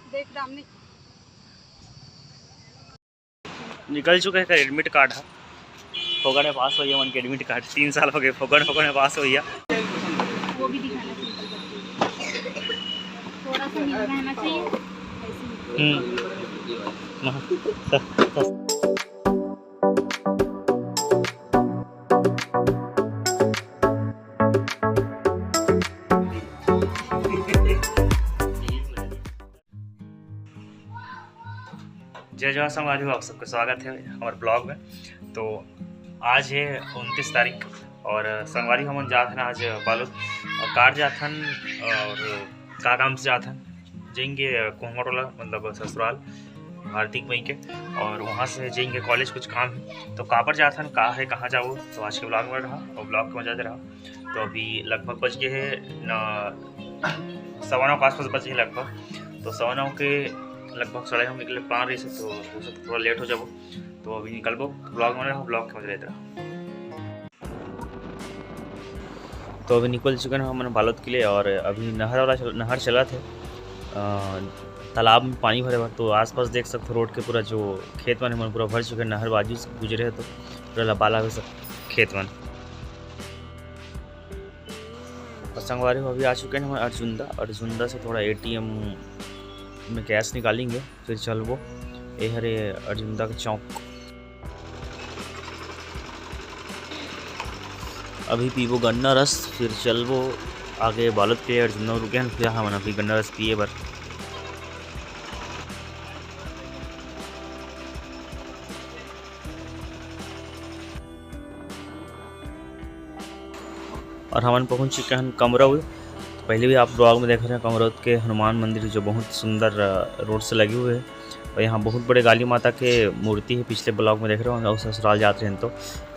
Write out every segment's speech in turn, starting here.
देख रामनी निकल चुके हैं एडमिट कार्ड है फोगड़ में पास हो गया मन के एडमिट कार्ड 3 साल हो गए फोगड़ में पास हो गया। वो भी दिखाना चाहिए, थोड़ा सा नीचे रहना चाहिए जय जवाहर संगवारी हो, आप सबका स्वागत है हमारे ब्लॉग में। तो आज है 29 तारीख और संगवारी हम जात हन आज बालोद और कार जाथन और का काम से जाथन जाएंगे कोहमटोला मतलब ससुराल हार्दिक भाई के, और वहाँ से जाएंगे कॉलेज कुछ काम है। तो कहाँ पर जाथन का है कहाँ जाओ तो आज के ब्लॉग में रहा और ब्लॉग के मजा दे रहा। तो अभी लगभग बज गए है 9:15 के आसपास बज गए लगभग। तो 9:15 के लगभग 9:30 निकले प्लान रही से, तो हो सकता थोड़ा लेट हो जाओ। तो अभी निकल बो ब्लॉग में रहो, ब्लॉग के मजा लेते रहो। तो अभी निकल चुके हैं हम बालोद के लिए और अभी नहर चला थे तालाब में पानी भरे भर। तो आसपास देख सकते पूरा रोड के पूरा जो खेत मन पूरा भर चुके हैं, नहर बाजू से गुजरे है तो पूरा लबाला हुए सब खेत मन। और संगवारी अभी आ चुके हैं हम अर्जुंदा से थोड़ा ATM में कैश निकालेंगे फिर चलबो ये हरे अर्जुंदा का चौक। अभी पीबो गन्ना रस फिर चलबो आगे बालोद के अर्जुंदा रुके हैं, फिर हम अभी गन्ना रस पिए बर। और हम पहुंच चुके हैं कमरौद। पहले भी आप ब्लॉग में देख रहे हैं कमरौद के हनुमान मंदिर जो बहुत सुंदर रोड से लगे हुए हैं, और यहाँ बहुत बड़े काली माता के मूर्ति है। पिछले ब्लॉग में देख रहे हो ससुराल जाते हैं तो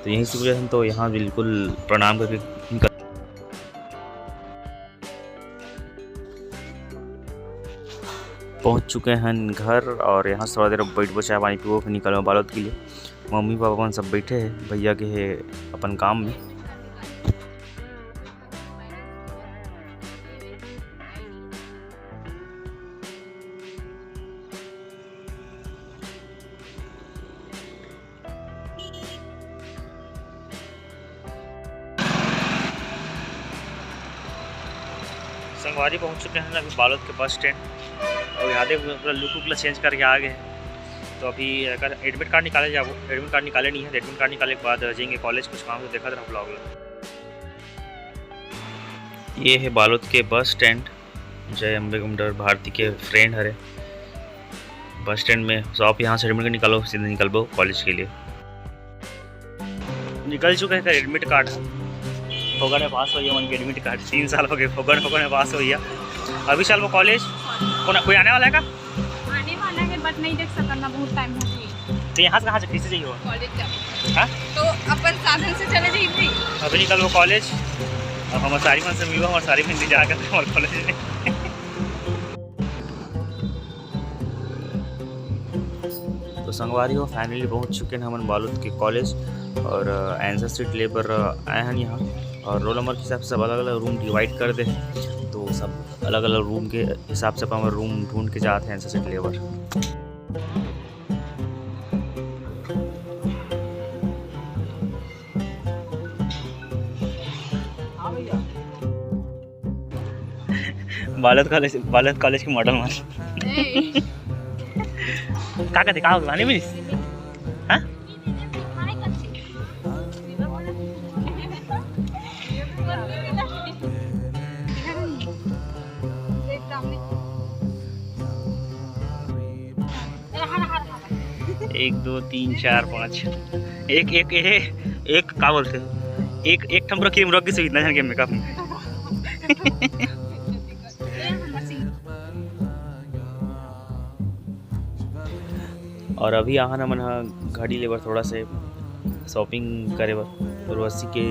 यहीं से गुजरे हैं, तो यहाँ बिल्कुल प्रणाम करके निकल। पहुँच चुके हैं घर और यहाँ से थोड़ा देर बैठ चाय पानी पीबो फिर निकलो बालोद के लिए। मम्मी पापा सब बैठे हैं, भैया के है अपन काम में। संगवारी पहुंच चुके हैं अभी बालोद के बस स्टैंड, और यहाँ पूरा लुक वुक चेंज करके आ गए। तो अभी अगर एडमिट कार्ड निकाले जाओ, एडमिट कार्ड निकाले नहीं है, एडमिट कार्ड निकालने के बाद जाएंगे कॉलेज कुछ काम तो देखा था ब्लॉग में। ये है बालोद के बस स्टैंड, जय अम्बे गुमडर भारती के फ्रेंड हरे बस स्टैंड में। तो आप यहाँ से एडमिट कार्ड निकालो सीधे निकलो कॉलेज के लिए। निकल चुके हैं एडमिट कार्ड फोगड़ में पास हो गया मन के एडमिट कार्ड 3 साल हो गए फोगड़ में पास हो गया। अभी चल वो कॉलेज कोई आने वाला है का? आने वाला है बट नहीं देख सकना, बहुत टाइम हो गई। तो यहाँ से कहाँ से किससे चाहिए कॉलेज हाँ तो अपन साधन से चले जाइए। अभी निकल वो कॉलेज और हमारे सारी मन से मिलो, हमारे सारी हिंदी जाकर हमारे कॉलेज में। तो संगवारी हो फाइनली पहुँच चुके हैं हम बालोद के कॉलेज और आंसर सीट ले पर आए हैं यहाँ। और रोल नंबर के हिसाब से सब अलग अलग रूम डिवाइड कर दे, तो सब अलग अलग रूम के हिसाब से हम रूम ढूंढ के जाते हैं answer sheet labour. Balod college की मॉडल मान का कहते का होगा नहीं हाँ एक दो तीन चार पाँच एक का बोलते एक ठम क्रीम रख के इतना जान मेकअप में। और अभी यहाँ ना मन घड़ी लेबर थोड़ा से शॉपिंग करे बर उर्वशी के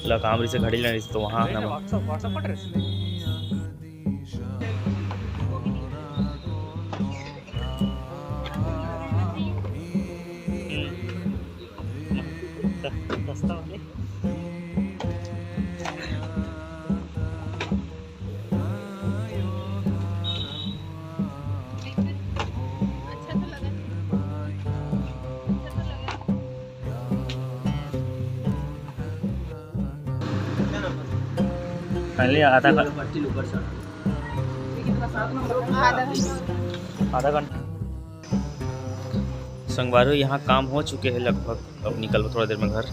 काम रही से घड़ी लेनी तो वहाँ ना फाइनली आधा घंटा संगवारी यहाँ काम हो चुके हैं लगभग। अब निकल थोड़ा देर में घर।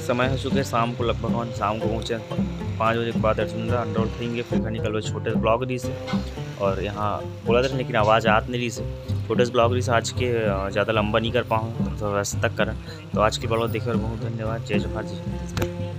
समय हो चुके शाम को, लगभग हम शाम को पहुँचे 5 बजे के बाद अर्जुन अंडर खाएंगे, फिर घर निकल छोटे ब्लॉग रही से। और यहाँ बोला था लेकिन आवाज़ आत नहीं रही से, छोटे से ब्लॉग रही से आज के ज़्यादा लंबा नहीं कर पाऊँ तो वैसे तक करें। तो आज के ब्लॉग देखने बहुत धन्यवाद। जय जोहार जी।